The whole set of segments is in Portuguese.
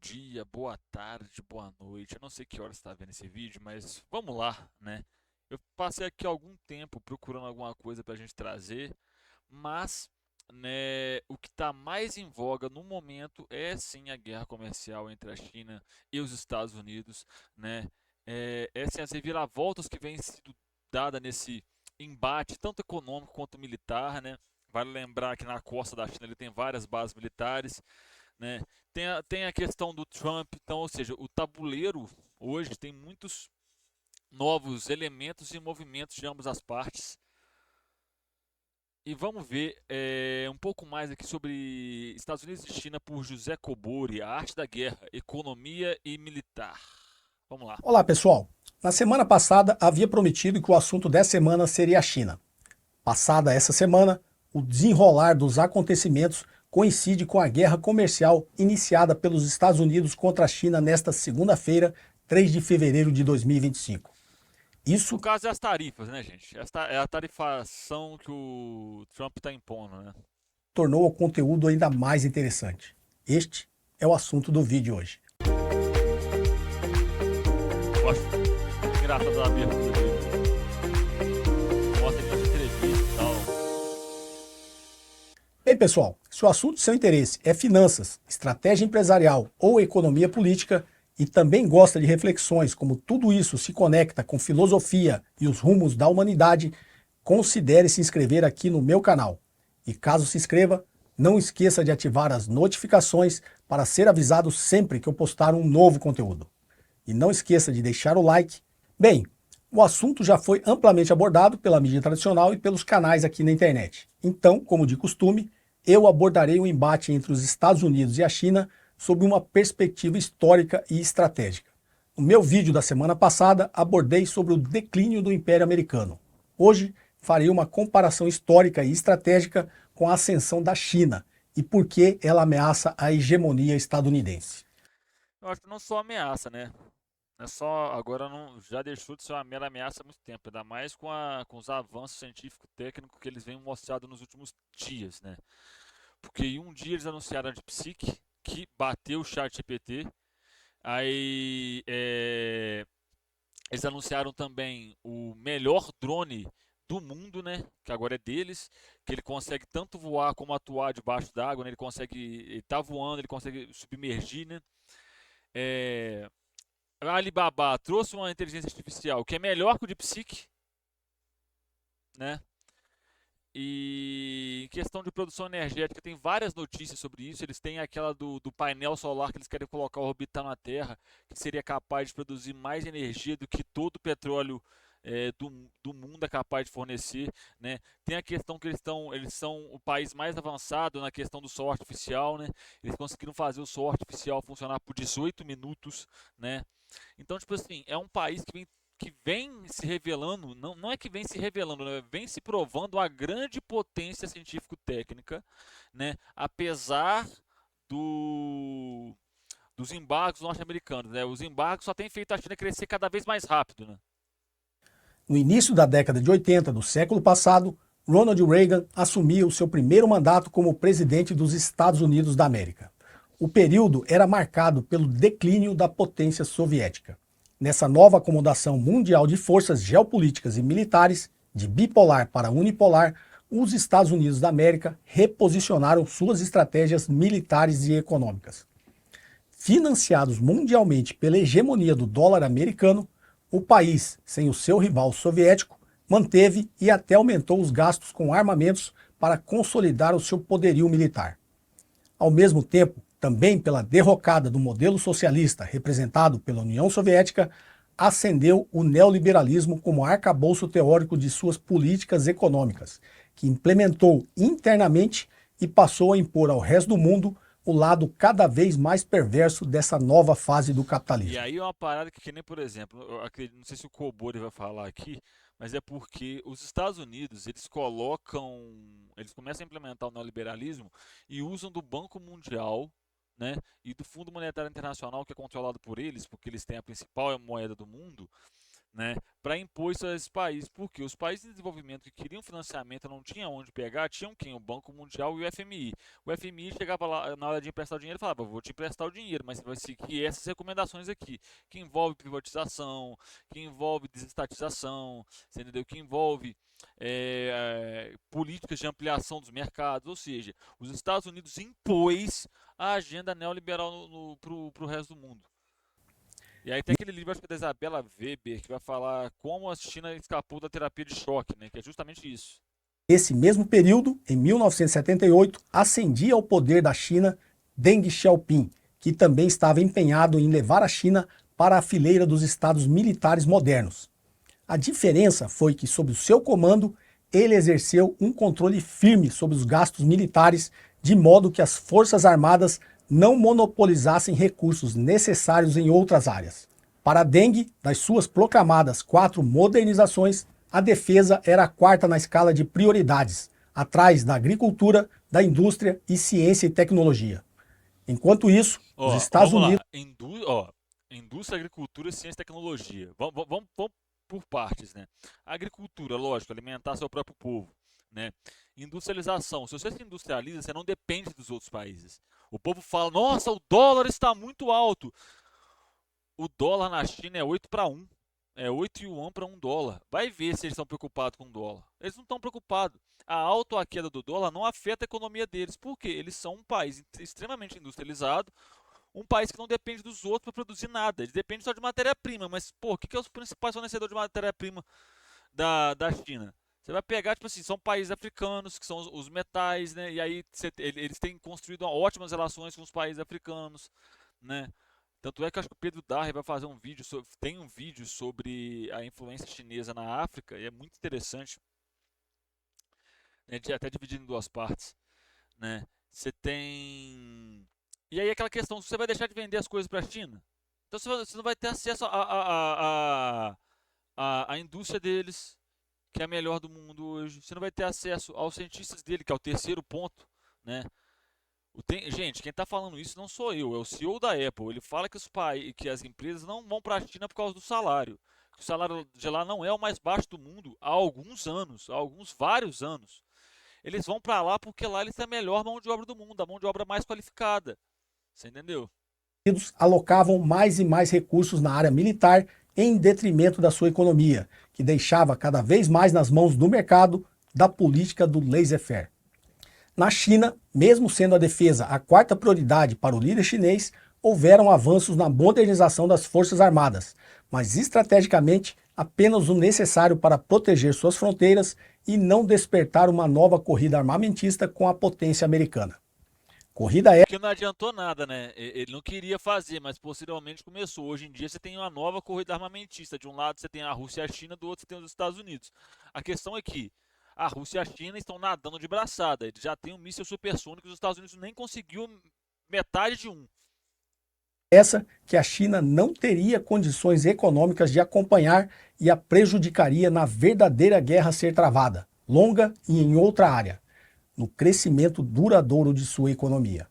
dia, boa tarde, boa noite. Eu não sei que hora você está vendo esse vídeo, mas vamos lá, né? Eu passei aqui algum tempo procurando alguma coisa para a gente trazer, mas né, o que está mais em voga no momento é sim a guerra comercial entre a China e os Estados Unidos, né? Sim, as reviravoltas que vêm sido dada nesse embate, tanto econômico quanto militar, né? Vale lembrar que na costa da China ele tem várias bases militares, né? Tem a questão do Trump, então, ou seja, o tabuleiro hoje tem muitos novos elementos e movimentos de ambas as partes. E vamos ver um pouco mais aqui sobre Estados Unidos e China por José Kobori, a arte da guerra, economia e militar. Vamos lá. Olá, pessoal. Na semana passada havia prometido que o assunto dessa semana seria a China. Passada essa semana, o desenrolar dos acontecimentos coincide com a guerra comercial iniciada pelos Estados Unidos contra a China nesta segunda-feira, 3 de fevereiro de 2025. No Isso caso é as tarifas, né, gente? Esta é a tarifação que o Trump está impondo, né? tornou o conteúdo ainda mais interessante. Este é o assunto do vídeo hoje. Eu acho muito engraçado a abertura dele. Mostra ele nas entrevistas e tal. Bem, pessoal, se o assunto de seu interesse é finanças, estratégia empresarial ou economia política e também gosta de reflexões como tudo isso se conecta com filosofia e os rumos da humanidade, considere se inscrever aqui no meu canal. E caso se inscreva, não esqueça de ativar as notificações para ser avisado sempre que eu postar um novo conteúdo. E não esqueça de deixar o like. Bem, o assunto já foi amplamente abordado pela mídia tradicional e pelos canais aqui na internet. Então, como de costume, eu abordarei o embate entre os Estados Unidos e a China sob uma perspectiva histórica e estratégica. No meu vídeo da semana passada, abordei sobre o declínio do Império Americano. Hoje, farei uma comparação histórica e estratégica com a ascensão da China e por que ela ameaça a hegemonia estadunidense. Eu acho que não só ameaça, né? Não é só, agora não, já deixou de ser uma mera ameaça há muito tempo, ainda mais com os avanços científico-técnicos que eles vêm mostrando nos últimos dias, né? Porque em um dia eles anunciaram a DeepSeek, que bateu o ChatGPT, aí eles anunciaram também o melhor drone do mundo, né? Que agora é deles, que ele consegue tanto voar como atuar debaixo d'água, né? Ele tá voando, ele consegue submergir, né? É, a Alibaba trouxe uma inteligência artificial que é melhor que o DeepSeek, né? E em questão de produção energética, tem várias notícias sobre isso. Eles têm aquela do painel solar que eles querem colocar orbitar na Terra, que seria capaz de produzir mais energia do que todo o petróleo do mundo é capaz de fornecer, né? Tem a questão que eles são o país mais avançado na questão do sol artificial, né? Eles conseguiram fazer o sol artificial funcionar por 18 minutos, né? Então, tipo assim, é um país que vem se revelando, não é que vem se revelando, né? Vem se provando a grande potência científico-técnica, né? Apesar do, dos embargos norte-americanos, né? Os embargos só têm feito a China crescer cada vez mais rápido, né? No início da década de 80 do século passado, Ronald Reagan assumia o seu primeiro mandato como presidente dos Estados Unidos da América. O período era marcado pelo declínio da potência soviética. Nessa nova acomodação mundial de forças geopolíticas e militares, de bipolar para unipolar, os Estados Unidos da América reposicionaram suas estratégias militares e econômicas. Financiados mundialmente pela hegemonia do dólar americano, o país, sem o seu rival soviético, manteve e até aumentou os gastos com armamentos para consolidar o seu poderio militar. Ao mesmo tempo, também pela derrocada do modelo socialista representado pela União Soviética, ascendeu o neoliberalismo como arcabouço teórico de suas políticas econômicas, que implementou internamente e passou a impor ao resto do mundo o lado cada vez mais perverso dessa nova fase do E capitalismo. aí é uma parada que nem, por exemplo, eu acredito, não sei se o Cobori vai falar aqui, mas é porque os Estados Unidos, eles começam a implementar o neoliberalismo e usam do Banco Mundial, né, e do Fundo Monetário Internacional, que é controlado por eles, porque eles têm a principal moeda do mundo, né, para impor isso a esse país, porque os países em desenvolvimento que queriam financiamento não tinham onde pegar, tinham quem? O Banco Mundial e o FMI. O FMI chegava lá na hora de emprestar o dinheiro e falava, vou te emprestar o dinheiro, mas você vai seguir essas recomendações aqui, que envolve privatização, que envolve desestatização, você entendeu? Que envolve políticas de ampliação dos mercados, ou seja, os Estados Unidos impôs a agenda neoliberal para o resto do mundo. E aí tem aquele livro, acho que é da Isabella Weber, que vai falar como a China escapou da terapia de choque, né? Que é justamente isso. Nesse mesmo período, em 1978, ascendia ao poder da China Deng Xiaoping, que também estava empenhado em levar a China para a fileira dos estados militares modernos. A diferença foi que, sob o seu comando, ele exerceu um controle firme sobre os gastos militares, de modo que as forças armadas não monopolizassem recursos necessários em outras áreas. Para Deng, das suas proclamadas 4 modernizações, a defesa era a quarta na escala de prioridades, atrás da agricultura, da indústria e ciência e tecnologia. Enquanto isso, os Estados Vamos Unidos... lá. Indústria, agricultura, ciência e tecnologia. Vamos por partes, né? A agricultura, lógico, alimentar seu próprio povo, né? Industrialização. Se você se industrializa, você não depende dos outros países. O povo fala, nossa, o dólar está muito alto. O dólar na China é 8 para 1. É 8 yuan para 1 dólar. Vai ver se eles estão preocupados com o dólar. Eles não estão preocupados. A alta queda do dólar não afeta a economia deles. Por quê? Eles são um país extremamente industrializado, um país que não depende dos outros para produzir nada. Eles dependem só de matéria-prima. Mas, pô, que é os principais fornecedores de matéria-prima da China? Você vai pegar, tipo assim, são países africanos, que são os metais, né? E aí eles têm construído ótimas relações com os países africanos, né? Tanto é que eu acho que o Pedro Darre vai fazer um vídeo, tem um vídeo sobre a influência chinesa na África, e é muito interessante, né, até dividido em duas partes, né? Você tem... E aí aquela questão, você vai deixar de vender as coisas para a China? Então você não vai ter acesso à indústria deles, que é a melhor do mundo hoje. Você não vai ter acesso aos cientistas dele, que é o terceiro ponto, né? Gente, quem está falando isso não sou eu, é o CEO da Apple. Ele fala que as empresas não vão para a China por causa do salário. Que o salário de lá não é o mais baixo do mundo há alguns anos, vários anos. Eles vão para lá porque lá eles têm a melhor mão de obra do mundo, a mão de obra mais qualificada. Você entendeu? Unidos alocavam mais e mais recursos na área militar em detrimento da sua economia, que deixava cada vez mais nas mãos do mercado da política do laissez-faire. Na China, mesmo sendo a defesa a quarta prioridade para o líder chinês, houveram avanços na modernização das forças armadas, mas estrategicamente apenas o necessário para proteger suas fronteiras e não despertar uma nova corrida armamentista com a potência americana. Corrida essa Porque não adiantou nada, né? Ele não queria fazer, mas posteriormente começou. Hoje em dia você tem uma nova corrida armamentista. De um lado você tem a Rússia e a China, do outro você tem os Estados Unidos. A questão é que a Rússia e a China estão nadando de braçada. Eles já têm um míssil supersônico e os Estados Unidos nem conseguiu metade de um. essa que a China não teria condições econômicas de acompanhar e a prejudicaria na verdadeira guerra a ser travada, longa e em outra área, no crescimento duradouro de sua economia.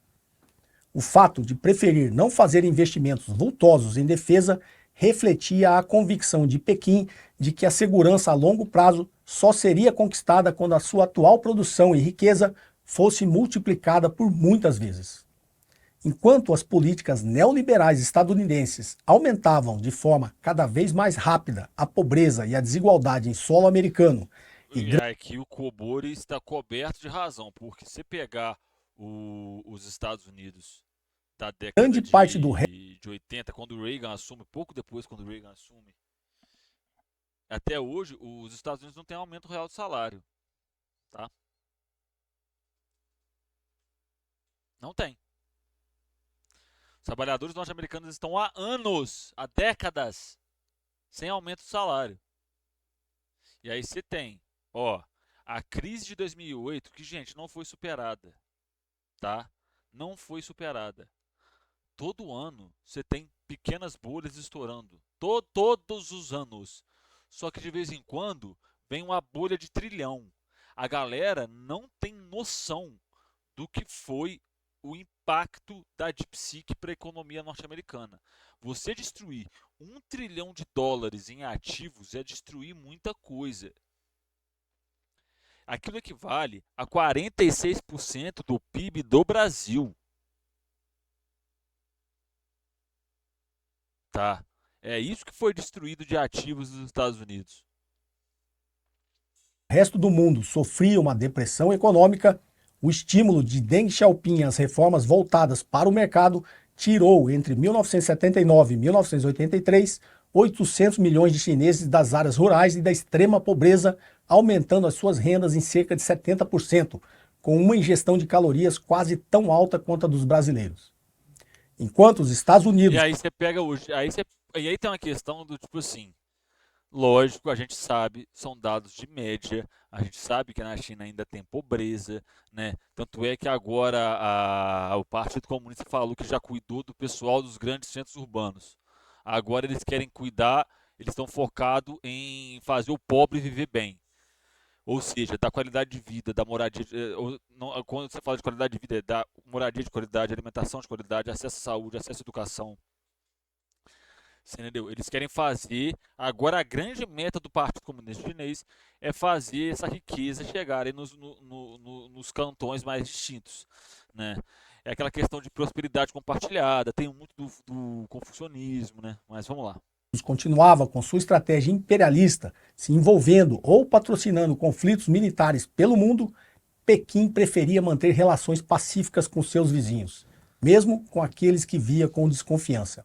O fato de preferir não fazer investimentos vultosos em defesa refletia a convicção de Pequim de que a segurança a longo prazo só seria conquistada quando a sua atual produção e riqueza fosse multiplicada por muitas vezes. Enquanto as políticas neoliberais estadunidenses aumentavam de forma cada vez mais rápida a pobreza e a desigualdade em solo americano e aqui o Cobori está coberto de razão, porque se pegar os Estados Unidos da década grande parte do de 80, quando o Reagan assume, pouco depois quando o Reagan assume, até hoje os Estados Unidos não têm aumento real de salário, tá? Não tem. Os trabalhadores norte-americanos estão há anos, há décadas, sem aumento de salário. E aí você tem, ó, a crise de 2008, que, gente, não foi superada, tá? Não foi superada. Todo ano você tem pequenas bolhas estourando. Todos os anos. Só que de vez em quando vem uma bolha de trilhão. A galera não tem noção do que foi o impacto da DeepSeek para a economia norte-americana. Você destruir US$ 1 trilhão em ativos é destruir muita coisa. Aquilo equivale a 46% do PIB do Brasil. Tá? É isso que foi destruído de ativos dos Estados Unidos. O resto do mundo sofria uma depressão econômica, o estímulo de Deng Xiaoping às reformas voltadas para o mercado tirou, entre 1979 e 1983, 800 milhões de chineses das áreas rurais e da extrema pobreza, aumentando as suas rendas em cerca de 70%, com uma ingestão de calorias quase tão alta quanto a dos brasileiros. Enquanto os Estados E Unidos... aí você pega hoje, e aí tem uma questão do tipo assim, lógico, a gente sabe, são dados de média, a gente sabe que na China ainda tem pobreza, né? Tanto é que agora o Partido Comunista falou que já cuidou do pessoal dos grandes centros urbanos. Agora eles querem cuidar, eles estão focados em fazer o pobre viver bem. Ou seja, da qualidade de vida, da moradia, quando você fala de qualidade de vida, é da moradia de qualidade, alimentação de qualidade, acesso à saúde, acesso à educação. Você entendeu? Eles querem fazer. Agora, a grande meta do Partido Comunista Chinês é fazer essa riqueza chegarem nos cantões mais distintos, né? É aquela questão de prosperidade compartilhada, tem muito do confucionismo, né? Mas vamos lá. continuava com sua estratégia imperialista, se envolvendo ou patrocinando conflitos militares pelo mundo, Pequim preferia manter relações pacíficas com seus vizinhos, mesmo com aqueles que via com desconfiança.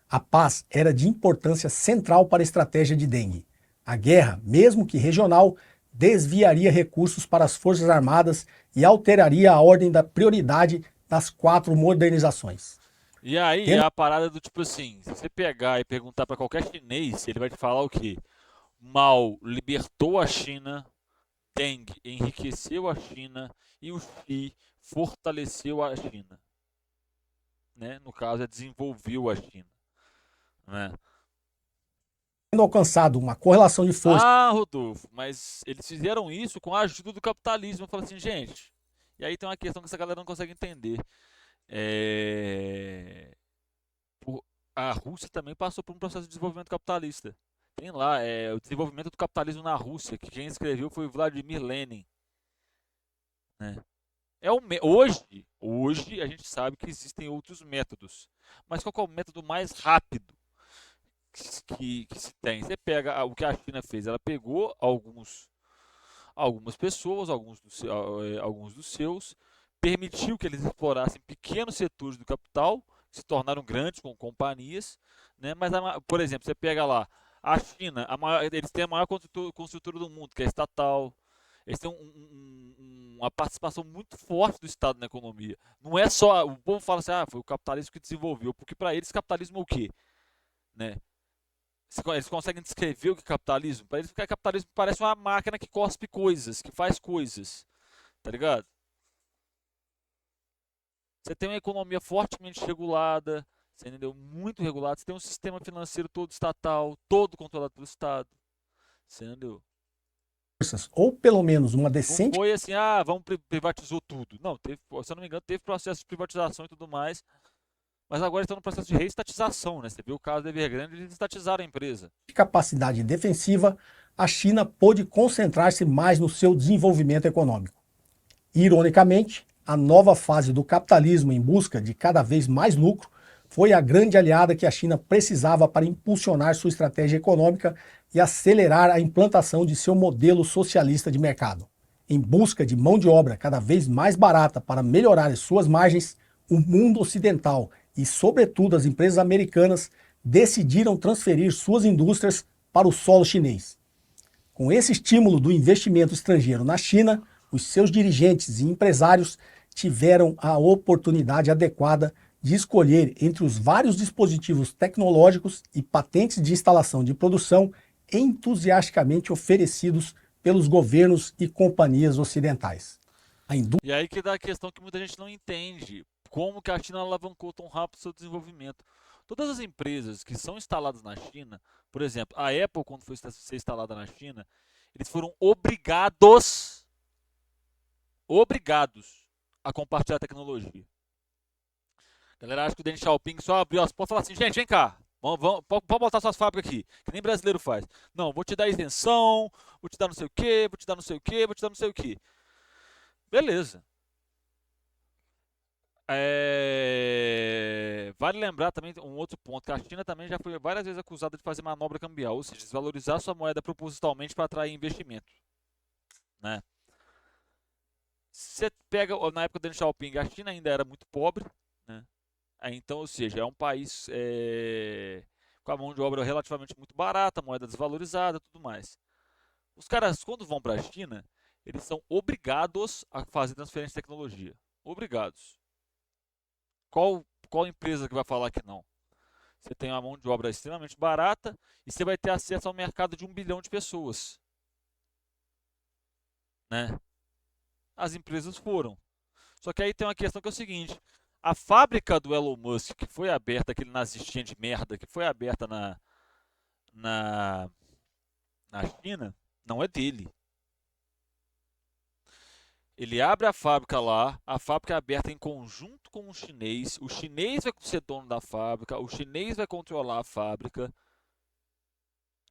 A paz era de importância central para a estratégia de Deng. A guerra, mesmo que regional, desviaria recursos para as Forças Armadas e alteraria a ordem da prioridade das 4 modernizações. E aí é a parada do tipo assim, se você pegar e perguntar para qualquer chinês, ele vai te falar o quê? Mao libertou a China, Deng enriqueceu a China e o Xi fortaleceu a China, né? No caso, é desenvolveu a China, né? Tendo alcançado uma correlação de força... Ah, Rodolfo, mas eles fizeram isso com a ajuda do capitalismo. Eu falo assim, gente, e aí tem uma questão que essa galera não consegue entender. É... A Rússia também passou por um processo de desenvolvimento capitalista. Tem lá, o desenvolvimento do capitalismo na Rússia, que quem escreveu foi o Vladimir Lenin, né? Hoje a gente sabe que existem outros métodos, mas qual que é o método mais rápido que se tem? Você pega o que a China fez, ela pegou algumas pessoas, alguns dos seus, permitiu que eles explorassem pequenos setores do capital, se tornaram grandes com companhias, né? Mas, por exemplo, você pega lá, a China, eles têm a maior construtora do mundo, que é estatal. Eles têm uma participação muito forte do Estado na economia. Não é só, o povo fala assim, foi o capitalismo que desenvolveu, porque para eles capitalismo é o quê? Né? Eles conseguem descrever o que é capitalismo? Para eles, capitalismo parece uma máquina que cospe coisas, que faz coisas, tá ligado? Você tem uma economia fortemente regulada, você entendeu? Muito regulada. Você tem um sistema financeiro todo estatal, todo controlado pelo Estado, você entendeu? Ou pelo menos uma Não decente... foi assim, vamos privatizou tudo. Não, teve, se eu não me engano, teve processo de privatização e tudo mais. Mas agora estão no processo de reestatização, né? Você viu o caso da Evergrande, eles estatizaram a empresa. capacidade defensiva, a China pôde concentrar-se mais no seu desenvolvimento econômico. Ironicamente, a nova fase do capitalismo em busca de cada vez mais lucro foi a grande aliada que a China precisava para impulsionar sua estratégia econômica e acelerar a implantação de seu modelo socialista de mercado. Em busca de mão de obra cada vez mais barata para melhorar as suas margens, o mundo ocidental e, sobretudo, as empresas americanas decidiram transferir suas indústrias para o solo chinês. Com esse estímulo do investimento estrangeiro na China, os seus dirigentes e empresários tiveram a oportunidade adequada de escolher entre os vários dispositivos tecnológicos e patentes de instalação de produção entusiasticamente oferecidos pelos governos e companhias ocidentais. E aí que dá a questão que muita gente não entende. Como que a China alavancou tão rápido o seu desenvolvimento? Todas as empresas que são instaladas na China, por exemplo, a Apple, quando foi ser instalada na China, eles foram obrigados a compartilhar a tecnologia. A galera acha que o Deng Xiaoping só abriu as portas e falou assim, gente, vem cá. Pode botar suas fábricas aqui, que nem brasileiro faz. Não, vou te dar isenção, vou te dar não sei o quê, vou te dar não sei o quê, vou te dar não sei o quê. Beleza. Vale lembrar também um outro ponto, que a China também já foi várias vezes acusada de fazer manobra cambial, ou seja, desvalorizar sua moeda propositalmente para atrair investimento, né? Você pega, na época do Deng Xiaoping, a China ainda era muito pobre, né? Então, ou seja, é um país com a mão de obra relativamente muito barata, moeda desvalorizada, tudo mais. Os caras, quando vão para a China, eles são obrigados a fazer transferência de tecnologia. Obrigados. Qual empresa que vai falar que não? Você tem uma mão de obra extremamente barata e você vai ter acesso ao mercado de 1 bilhão de pessoas, né? As empresas foram. Só que aí tem uma questão que é o seguinte: a fábrica do Elon Musk, que foi aberta, aquele nazistinha de merda, que foi aberta na, na China, não é dele. Ele abre a fábrica lá, a fábrica é aberta em conjunto com o chinês vai ser dono da fábrica, o chinês vai controlar a fábrica,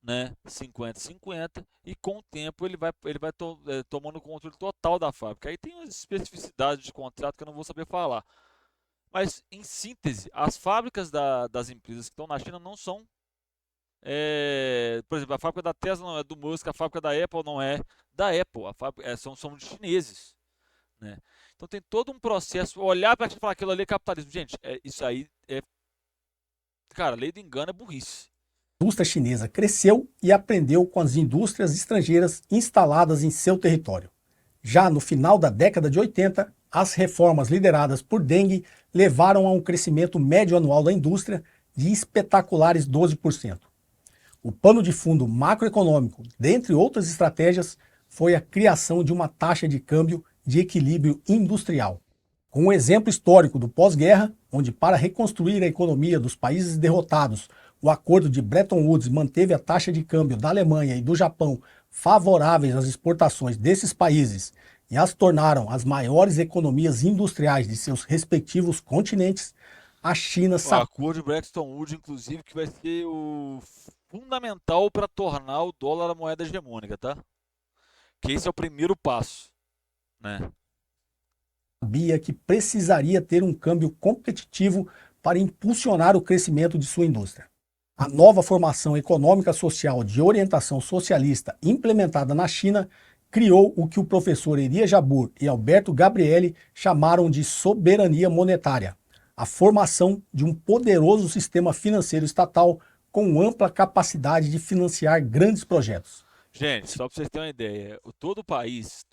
né? 50-50, e com o tempo ele vai tomando controle total da fábrica. Aí tem umas especificidades de contrato que eu não vou saber falar. Mas, em síntese, as fábricas das empresas que estão na China não são. Por exemplo, a fábrica da Tesla não é do Musk, a fábrica da Apple não é da Apple, são de chineses, né? Então tem todo um processo. Olhar para falar aquilo ali é capitalismo. Gente, isso aí é. Cara, lei do engano é burrice. A indústria chinesa cresceu e aprendeu com as indústrias estrangeiras instaladas em seu território. Já no final da década de 80, as reformas lideradas por Deng levaram a um crescimento médio anual da indústria de espetaculares 12%. O pano de fundo macroeconômico, dentre outras estratégias, foi a criação de uma taxa de câmbio de equilíbrio industrial. Com um exemplo histórico do pós-guerra, onde para reconstruir a economia dos países derrotados, o acordo de Bretton Woods manteve a taxa de câmbio da Alemanha e do Japão favoráveis às exportações desses países e as tornaram as maiores economias industriais de seus respectivos continentes, a China O sabia acordo de Bretton Woods, inclusive, que vai ser o fundamental para tornar o dólar a moeda hegemônica, tá? Que esse é o primeiro passo, né? que precisaria ter um câmbio competitivo para impulsionar o crescimento de sua indústria. A nova formação econômica social de orientação socialista implementada na China criou o que o professor Elia Jabbour e Alberto Gabrielli chamaram de soberania monetária, a formação de um poderoso sistema financeiro estatal com ampla capacidade de financiar grandes projetos. Gente, só para vocês terem uma ideia, todo país,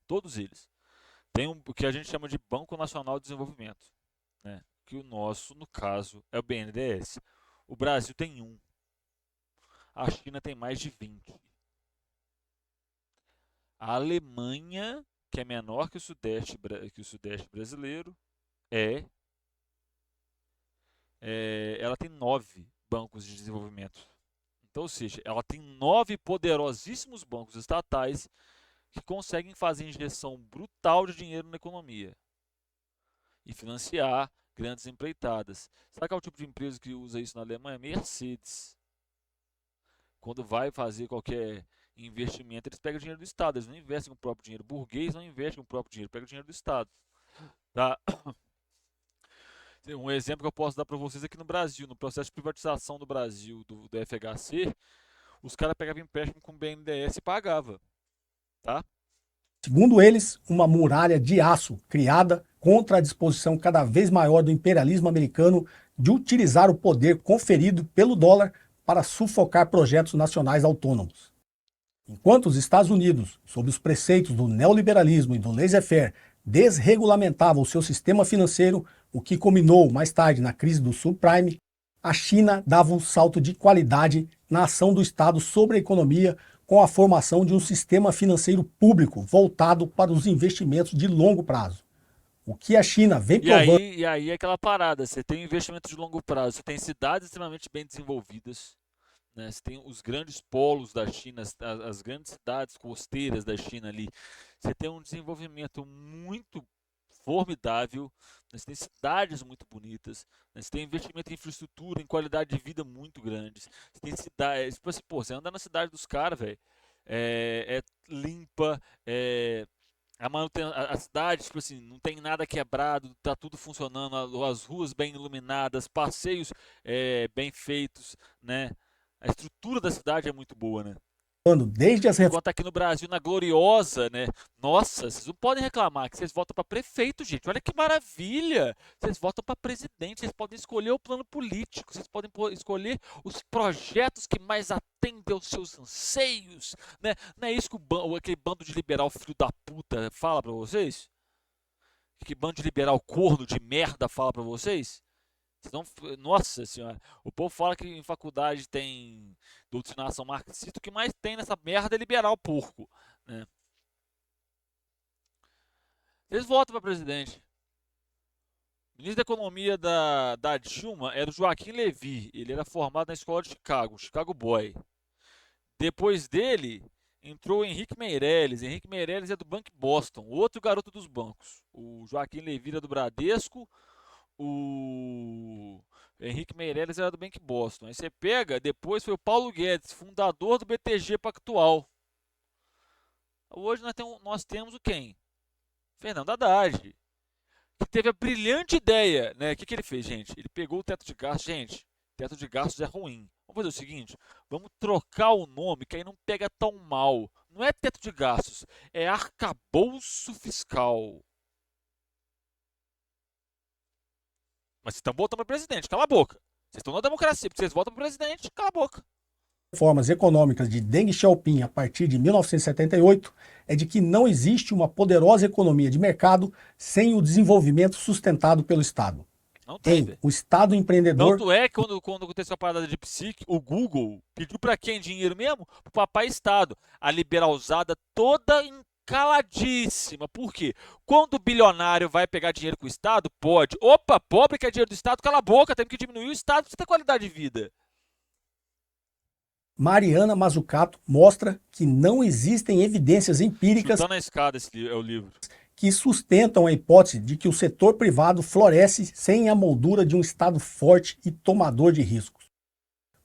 todos eles, tem o que a gente chama de Banco Nacional de Desenvolvimento, né? Que o nosso, no caso, é o BNDES. O Brasil tem um, a China tem mais de 20. A Alemanha, que é menor que o Sudeste brasileiro, é, ela tem 9 bancos de desenvolvimento. Então, ou seja, ela tem 9 poderosíssimos bancos estatais que conseguem fazer injeção brutal de dinheiro na economia e financiar grandes empreitadas. Sabe qual é o tipo de empresa que usa isso na Alemanha? Mercedes. Quando vai fazer qualquer investimento, eles pegam dinheiro do Estado, eles não investem com o próprio dinheiro. Burguês não investe com o próprio dinheiro, pega o dinheiro do Estado. Tá? Um exemplo que eu posso dar para vocês aqui no Brasil, no processo de privatização do Brasil, do FHC, os caras pegavam empréstimo com o BNDES e pagavam, tá? Segundo eles, uma muralha de aço criada contra a disposição cada vez maior do imperialismo americano de utilizar o poder conferido pelo dólar para sufocar projetos nacionais autônomos. Enquanto os Estados Unidos, sob os preceitos do neoliberalismo e do laissez-faire, desregulamentavam seu sistema financeiro, o que culminou mais tarde na crise do subprime, a China dava um salto de qualidade na ação do Estado sobre a economia com a formação de um sistema financeiro público voltado para os investimentos de longo prazo. O que a China vem E provando. aí é aquela parada, você tem investimento de longo prazo, você tem cidades extremamente bem desenvolvidas, né? Você tem os grandes polos da China, as grandes cidades costeiras da China ali. Você tem um desenvolvimento muito formidável, né? Você tem cidades muito bonitas, né? Você tem investimento em infraestrutura, em qualidade de vida muito grandes. Você tem cidades, tipo assim, pô, você anda na cidade dos caras, velho, é limpa, a cidade, tipo assim, não tem nada quebrado, tá tudo funcionando, as ruas bem iluminadas, passeios bem feitos, né? A estrutura da cidade é muito boa, né? desde as Enquanto aqui no Brasil, na Gloriosa, né? Nossa, vocês não podem reclamar que vocês votam para prefeito, gente. Olha que maravilha! Vocês votam para presidente, vocês podem escolher o plano político, vocês podem escolher os projetos que mais atendem aos seus anseios, né? Não é isso que aquele bando de liberal filho da puta fala para vocês? Que bando de liberal corno de merda fala para vocês? Nossa senhora, o povo fala que em faculdade tem doutrinação marxista, o que mais tem nessa merda é liberal porco, né? Eles votam para presidente. O ministro da Economia da Dilma era o Joaquim Levy, ele era formado na escola de Chicago, Chicago Boy. Depois dele, entrou o Henrique Meirelles. Henrique Meirelles é do Banco Boston, outro garoto dos bancos. O Joaquim Levy era do Bradesco, o Henrique Meirelles era do Bank Boston. Aí você pega, depois foi o Paulo Guedes, fundador do BTG Pactual. Hoje nós temos o quem? Fernando Haddad, que teve a brilhante ideia, né? O que ele fez, gente? Ele pegou o teto de gastos. Gente, teto de gastos é ruim. Vamos fazer o seguinte, vamos trocar o nome, que aí não pega tão mal. Não é teto de gastos, é arcabouço fiscal. Mas vocês estão votando para presidente, cala a boca. Vocês estão na democracia, porque vocês votam para presidente, cala a boca. reformas econômicas de Deng Xiaoping a partir de 1978 é de que não existe uma poderosa economia de mercado sem o desenvolvimento sustentado pelo Estado. Não tem, velho. O Estado empreendedor... Tanto é que quando aconteceu a parada de psique, o Google pediu para quem dinheiro mesmo? Pro papai Estado. A liberalzada toda caladíssima. Por quê? Quando o bilionário vai pegar dinheiro com o Estado, pode. Opa, pobre quer dinheiro do Estado, cala a boca, temos que diminuir o Estado para ter qualidade de vida. Mariana Mazzucato mostra que não existem evidências empíricas Chutando na escada, esse é o livro, que sustentam a hipótese de que o setor privado floresce sem a moldura de um Estado forte e tomador de riscos.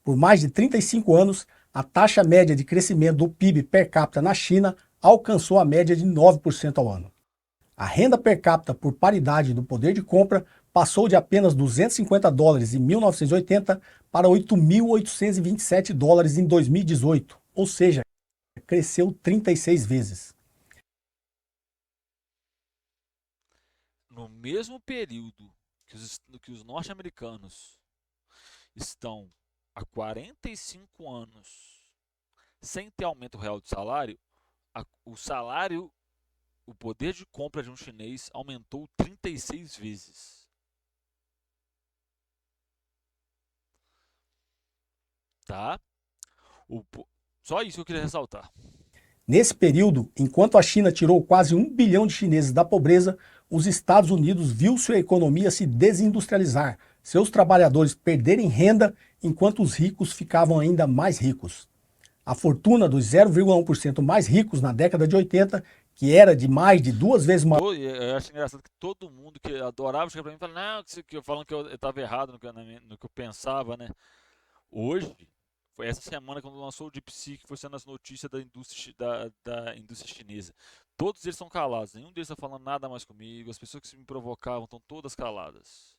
Por mais de 35 anos, a taxa média de crescimento do PIB per capita na China alcançou a média de 9% ao ano. A renda per capita por paridade do poder de compra passou de apenas $250 em 1980 para $8.827 em 2018, ou seja, cresceu 36 vezes. No mesmo período que os norte-americanos estão há 45 anos sem ter aumento real de salário, o poder de compra de um chinês aumentou 36 vezes. Tá? Só isso que eu queria ressaltar. Nesse período, enquanto a China tirou quase 1 bilhão de chineses da pobreza, os Estados Unidos viu sua economia se desindustrializar, seus trabalhadores perderem renda, enquanto os ricos ficavam ainda mais ricos. A fortuna dos 0,1% mais ricos na década de 80, que era de mais de 2 vezes maior... Eu acho engraçado que todo mundo que adorava chegar pra mim e falar, não, falando que eu estava errado no que eu pensava, né? Hoje, foi essa semana quando lançou o DeepSeek, que foi sendo as notícias da indústria chinesa. Todos eles são calados, nenhum deles está falando nada mais comigo, as pessoas que me provocavam estão todas caladas.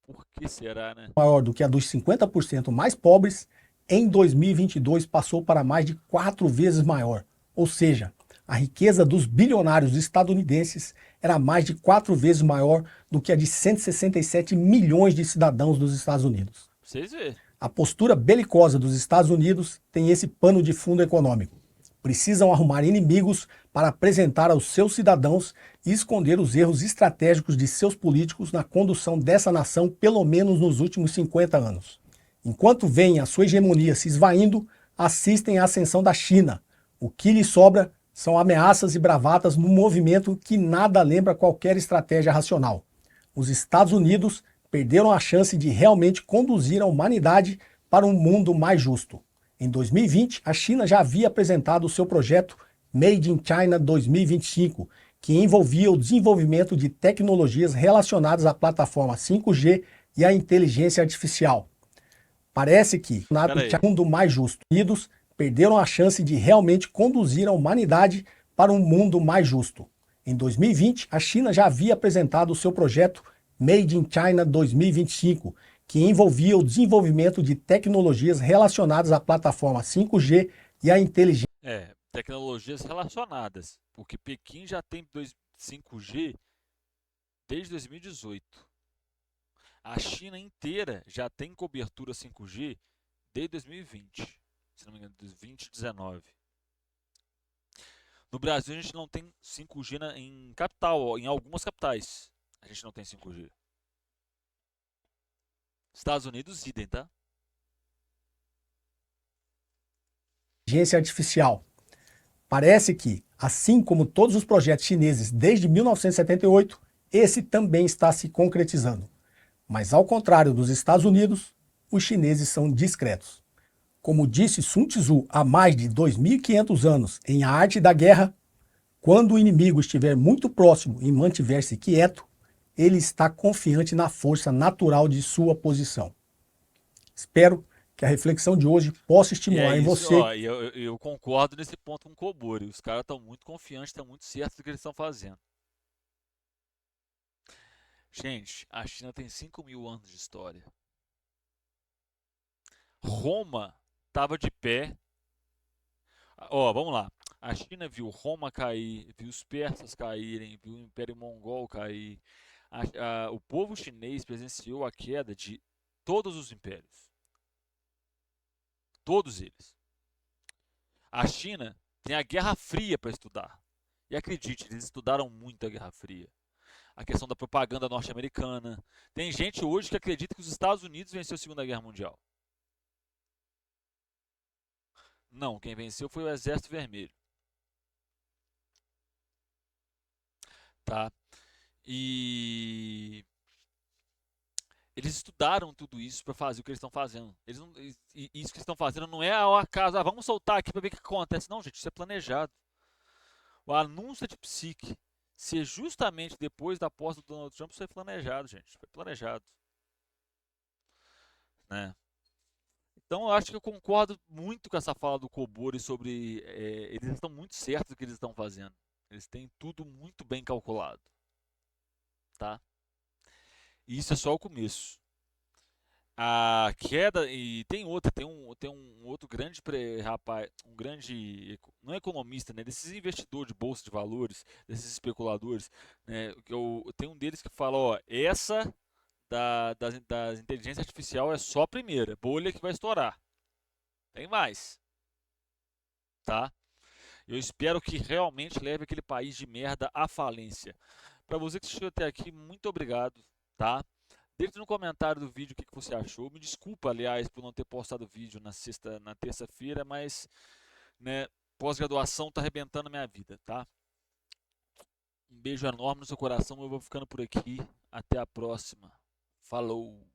Por que será, né? Maior do que a dos 50% mais pobres, em 2022 passou para mais de 4 vezes maior. Ou seja, a riqueza dos bilionários estadunidenses era mais de 4 vezes maior do que a de 167 milhões de cidadãos dos Estados Unidos. Vocês verem. A postura belicosa dos Estados Unidos tem esse pano de fundo econômico. Precisam arrumar inimigos para apresentar aos seus cidadãos e esconder os erros estratégicos de seus políticos na condução dessa nação, pelo menos nos últimos 50 anos. Enquanto veem a sua hegemonia se esvaindo, assistem à ascensão da China. O que lhe sobra são ameaças e bravatas num movimento que nada lembra qualquer estratégia racional. Os Estados Unidos perderam a chance de realmente conduzir a humanidade para um mundo mais justo. Em 2020, a China já havia apresentado o seu projeto Made in China 2025, que envolvia o desenvolvimento de tecnologias relacionadas à plataforma 5G e à inteligência artificial. Parece que Pera aí. o mundo mais justo. Unidos perderam a chance de realmente conduzir a humanidade para um mundo mais justo. Em 2020, a China já havia apresentado o seu projeto Made in China 2025, que envolvia o desenvolvimento de tecnologias relacionadas à plataforma 5G e à inteligência. Tecnologias relacionadas, porque Pequim já tem 5G desde 2018. A China inteira já tem cobertura 5G desde 2020, se não me engano, 2019. No Brasil a gente não tem 5G em capital, em algumas capitais. A gente não tem 5G. Estados Unidos, idem, tá? Inteligência artificial. Parece que, assim como todos os projetos chineses desde 1978, esse também está se concretizando. Mas ao contrário dos Estados Unidos, os chineses são discretos. Como disse Sun Tzu há mais de 2.500 anos em A Arte da Guerra, quando o inimigo estiver muito próximo e mantiver-se quieto, ele está confiante na força natural de sua posição. Espero que a reflexão de hoje possa E é estimular em isso, você. ó, eu concordo nesse ponto com o Kobori. Os caras estão muito confiantes, estão muito certos do que eles estão fazendo. Gente, a China tem 5.000 anos de história. Roma estava de pé. Ó, vamos lá. A China viu Roma cair, viu os persas caírem, viu o Império Mongol cair. O povo chinês presenciou a queda de todos os impérios. Todos eles. A China tem a Guerra Fria para estudar. E acredite, eles estudaram muito a Guerra Fria. A questão da propaganda norte-americana. Tem gente hoje que acredita que os Estados Unidos venceu a Segunda Guerra Mundial. Não, quem venceu foi o Exército Vermelho. Tá? E eles estudaram tudo isso para fazer o que eles estão fazendo. Isso que eles estão fazendo não é ao acaso. Vamos soltar aqui para ver o que acontece. Não, gente, isso é planejado. O anúncio de Psique ser justamente depois da posse do Donald Trump foi planejado, gente. Foi planejado. Né? Então eu acho que eu concordo muito com essa fala do Kobori sobre. Eles estão muito certos do que eles estão fazendo. Eles têm tudo muito bem calculado. Tá? E isso é só o começo. A queda, e tem outra, tem um outro grande rapaz, um grande, não é economista, né, desses investidores de bolsa de valores, desses especuladores, né, tem um deles que fala, ó, essa das inteligência artificial é só a primeira, bolha que vai estourar. Tem mais, tá? Eu espero que realmente leve aquele país de merda à falência. Para você que chegou até aqui, muito obrigado, tá? Deixe no comentário do vídeo o que você achou. Me desculpa, aliás, por não ter postado o vídeo na terça-feira, mas, né, pós-graduação tá arrebentando a minha vida, tá? Um beijo enorme no seu coração. Eu vou ficando por aqui. Até a próxima. Falou!